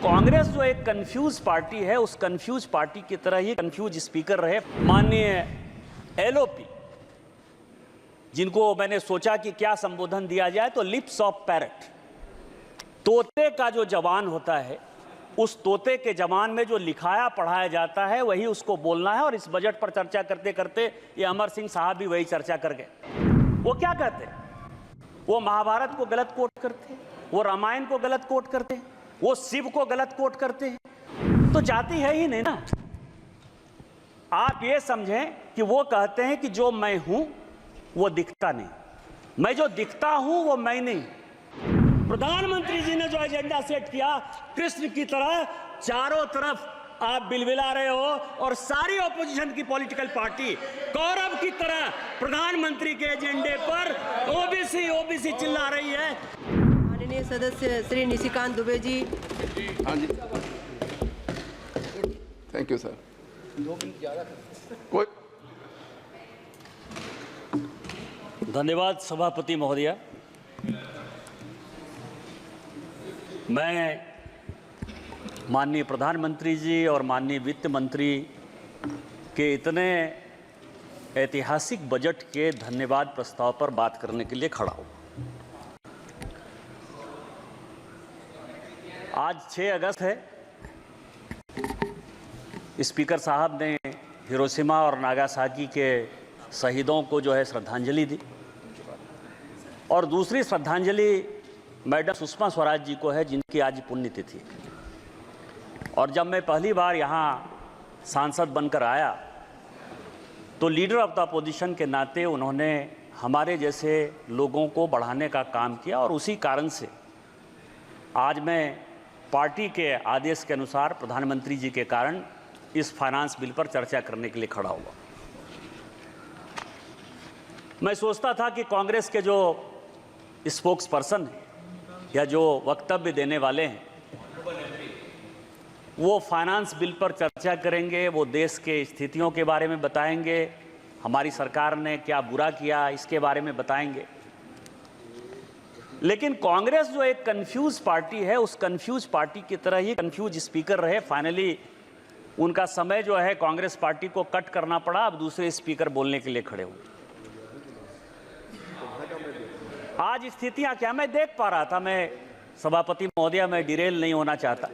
कांग्रेस जो एक confuse party है, उस कंफ्यूज पार्टी की तरह ही कंफ्यूज स्पीकर रहे माननीय एलओपी, जिनको मैंने सोचा कि क्या संबोधन दिया जाए, तो लिप्स ऑफ पैरट, तोते का जो जवान होता है, उस तोते के जवान में जो लिखाया पढ़ाया जाता है वही उसको बोलना है। और इस बजट पर चर्चा करते करते ये अमर सिंह साहब भी वही चर्चा कर गए। वो क्या कहते हैं? वो महाभारत को गलत कोट करते हैं, वो रामायण को गलत कोट करते हैं, वो शिव को गलत कोट करते हैं। तो जाति है ही नहीं ना। आप ये समझें कि वो कहते हैं कि जो मैं हूं वो दिखता नहीं, मैं जो दिखता हूं वो मैं नहीं। प्रधानमंत्री जी ने जो एजेंडा सेट किया, कृष्ण की तरह चारों तरफ आप बिलबिला रहे हो और सारी ऑपोजिशन की पॉलिटिकल पार्टी कौरव की तरह प्रधानमंत्री के एजेंडे पर ओबीसी ओबीसी चिल्ला रही है। माननीय सदस्य श्री निशिकांत दुबे जी। हाँ जी, थैंक यू सर। 2 मिनट ज़्यादा कोई धन्यवाद सभापति महोदया। मैं माननीय प्रधानमंत्री जी और माननीय वित्त मंत्री के इतने ऐतिहासिक बजट के धन्यवाद प्रस्ताव पर बात करने के लिए खड़ा हूँ। आज 6 अगस्त है। स्पीकर साहब ने हिरोशिमा और नागासाकी के शहीदों को जो है श्रद्धांजलि दी, और दूसरी श्रद्धांजलि मैडम सुषमा स्वराज जी को है, जिनकी आज पुण्यतिथि है। और जब मैं पहली बार यहाँ सांसद बनकर आया तो लीडर ऑफ द अपोजिशन के नाते उन्होंने हमारे जैसे लोगों को बढ़ाने का काम किया, और उसी कारण से आज मैं पार्टी के आदेश के अनुसार प्रधानमंत्री जी के कारण इस फाइनेंस बिल पर चर्चा करने के लिए खड़ा हुआ। मैं सोचता था कि कांग्रेस के जो स्पोक्स पर्सन हैं या जो वक्तव्य देने वाले हैं, वो फाइनेंस बिल पर चर्चा करेंगे, वो देश के स्थितियों के बारे में बताएंगे, हमारी सरकार ने क्या बुरा किया इसके बारे में बताएंगे। लेकिन कांग्रेस जो एक कंफ्यूज पार्टी है, उस कंफ्यूज पार्टी की तरह ही कंफ्यूज स्पीकर रहे। फाइनली उनका समय जो है कांग्रेस पार्टी को कट करना पड़ा, अब दूसरे स्पीकर बोलने के लिए खड़े हुए। आज स्थितियां क्या मैं देख पा रहा था, मैं सभापति महोदया, मैं डिरेल नहीं होना चाहता।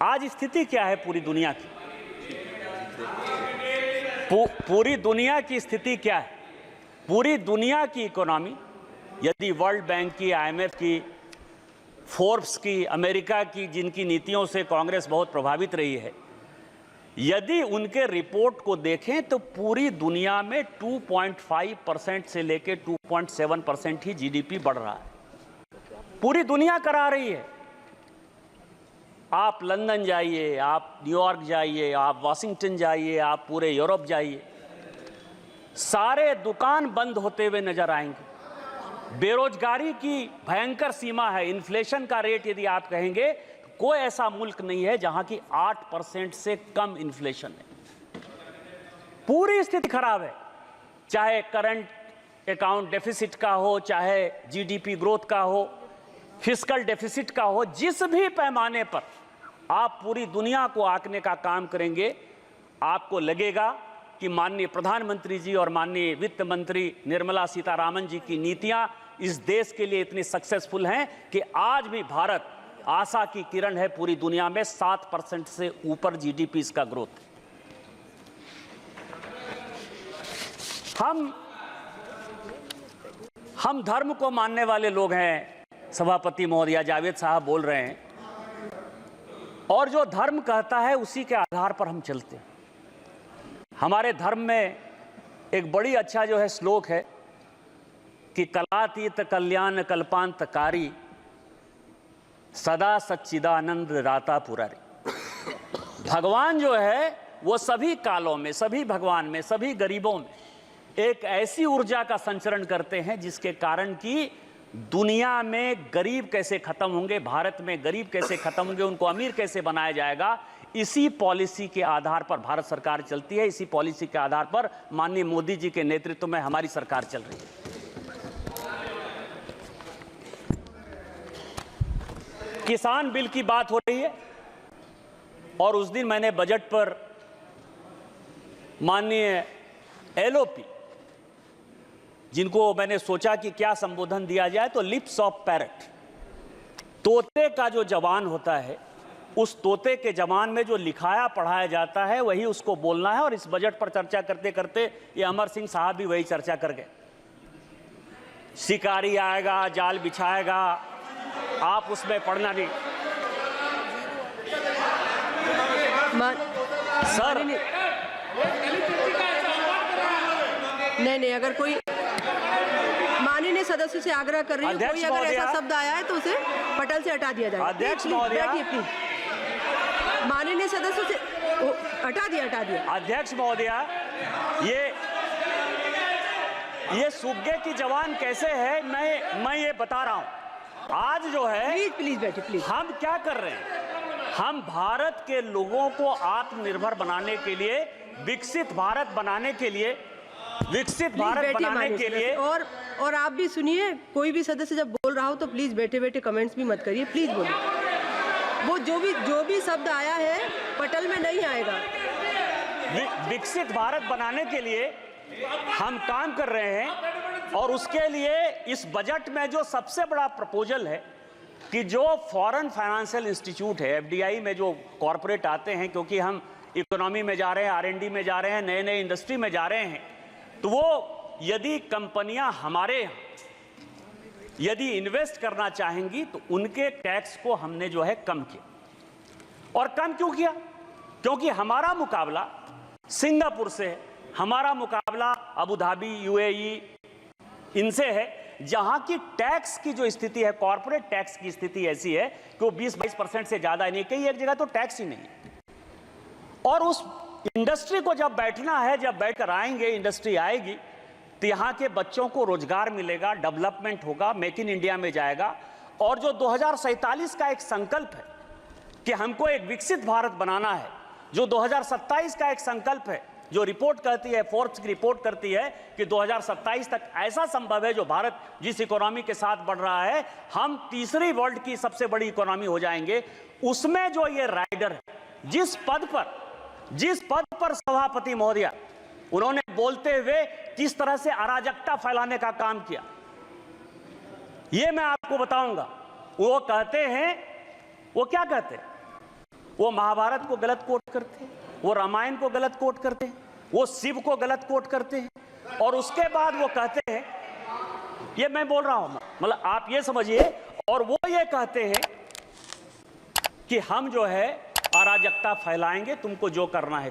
आज स्थिति क्या है पूरी दुनिया की? पूरी दुनिया की स्थिति क्या है? पूरी दुनिया की इकोनॉमी, यदि वर्ल्ड बैंक की, IMF की, फोर्ब्स की, अमेरिका की, जिनकी नीतियों से कांग्रेस बहुत प्रभावित रही है, यदि उनके रिपोर्ट को देखें तो पूरी दुनिया में 2.5% से लेकर 2.7% ही GDP बढ़ रहा है। पूरी दुनिया करा रही है। आप लंदन जाइए, आप न्यूयॉर्क जाइए, आप वाशिंगटन जाइए, आप पूरे यूरोप जाइए, सारे दुकान बंद होते हुए नजर आएंगे। बेरोजगारी की भयंकर सीमा है। इन्फ्लेशन का रेट यदि आप कहेंगे, कोई ऐसा मुल्क नहीं है जहां की 8% से कम इन्फ्लेशन है। पूरी स्थिति खराब है, चाहे करंट अकाउंट डेफिसिट का हो, चाहे GDP ग्रोथ का हो, फिस्कल डेफिसिट का हो, जिस भी पैमाने पर आप पूरी दुनिया को आंकने का काम करेंगे, आपको लगेगा कि माननीय प्रधानमंत्री जी और माननीय वित्त मंत्री निर्मला सीतारामन जी की नीतियां इस देश के लिए इतनी सक्सेसफुल हैं कि आज भी भारत आशा की किरण है। पूरी दुनिया में 7% से ऊपर GDP इसका ग्रोथ। हम धर्म को मानने वाले लोग हैं। सभापति महोदया, जावेद साहब बोल रहे हैं, और जो धर्म कहता है उसी के आधार पर हम चलते हैं। हमारे धर्म में एक बड़ी अच्छा जो है श्लोक है कि कलातीत कल्याण कल्पांतकारी सदा सच्चिदानंद राता पुरारी। भगवान जो है वो सभी कालों में, सभी भगवान में, सभी गरीबों में एक ऐसी ऊर्जा का संचरण करते हैं जिसके कारण कि दुनिया में गरीब कैसे खत्म होंगे, भारत में गरीब कैसे खत्म होंगे, उनको अमीर कैसे बनाया जाएगा, इसी पॉलिसी के आधार पर भारत सरकार चलती है। इसी पॉलिसी के आधार पर माननीय मोदी जी के नेतृत्व में हमारी सरकार चल रही है। किसान बिल की बात हो रही है और उस दिन मैंने बजट पर माननीय एलओपी, जिनको मैंने सोचा कि क्या संबोधन दिया जाए, तो लिप्स ऑफ पैरट, तोते का जो जवान होता है, उस तोते के जवान में जो लिखाया पढ़ाया जाता है वही उसको बोलना है। और इस बजट पर चर्चा करते करते ये अमर सिंह साहब भी वही चर्चा कर गए। शिकारी आएगा, जाल बिछाएगा, आप उसमें पढ़ना नहीं। सर नहीं, अगर कोई माननीय सदस्य से आग्रह कर रही है, कोई अगर ऐसा शब्द आया है तो उसे पटल से हटा दिया जाएगा। अध्यक्ष महोदया, प्लीज माननीय सदस्य से हटा दिया। अध्यक्ष महोदया, ये सुग्गे की जवान कैसे है, मैं ये बता रहा हूं। आज जो है, प्लीज बैठिए प्लीज। हम क्या कर रहे हैं, हम भारत के लोगों को आत्मनिर्भर बनाने के लिए, विकसित भारत बनाने के लिए और आप भी सुनिए, कोई भी सदस्य जब बोल रहा हो तो प्लीज बैठे बैठे कमेंट्स भी मत करिए, प्लीज बोलिए। वो जो भी शब्द आया है पटल में नहीं आएगा। विकसित भारत बनाने के लिए हम काम कर रहे हैं और उसके लिए इस बजट में जो सबसे बड़ा प्रपोजल है कि जो फॉरेन फाइनेंशियल इंस्टीट्यूट है, एफडीआई में जो कॉरपोरेट आते हैं, क्योंकि हम इकोनॉमी में जा रहे हैं, आरएनडी में जा रहे हैं, नए नए इंडस्ट्री में जा रहे हैं, तो वो यदि कंपनियां हमारे यदि इन्वेस्ट करना चाहेंगी तो उनके टैक्स को हमने जो है कम किया। और कम क्यों किया? क्योंकि हमारा मुकाबला सिंगापुर से है, हमारा मुकाबला अबू धाबी, यूएई, इनसे है, जहां की टैक्स की जो स्थिति है, कॉर्पोरेट टैक्स की स्थिति ऐसी है कि वो 20-22% से ज्यादा नहीं, कई एक जगह तो टैक्स ही नहीं है। और उस इंडस्ट्री को जब बैठना है, जब बैठकर आएंगे, इंडस्ट्री आएगी, तो यहाँ के बच्चों को रोजगार मिलेगा, डेवलपमेंट होगा, मेक इन इंडिया में जाएगा। और जो 2047 का एक संकल्प है कि हमको एक विकसित भारत बनाना है, जो 2027 का एक संकल्प है, जो रिपोर्ट कहती है, फोर्ब्स की रिपोर्ट करती है कि 2027 तक ऐसा संभव है, जो भारत जिस इकोनॉमी के साथ बढ़ रहा है, हम तीसरी वर्ल्ड की सबसे बड़ी इकोनॉमी हो जाएंगे। उसमें जो ये राइडर है, जिस पद पर सभापति महोदया उन्होंने बोलते हुए किस तरह से अराजकता फैलाने का काम किया, ये मैं आपको बताऊंगा। वो कहते हैं, वो क्या कहते हैं, वो महाभारत को गलत कोट करते हैं, वो रामायण को गलत कोट करते हैं, वो शिव को गलत कोट करते हैं, और उसके बाद वो कहते हैं, ये मैं बोल रहा हूं, मतलब आप ये समझिए, और वो ये कहते हैं कि हम जो है अराजकता फैलाएंगे, तुमको जो करना है।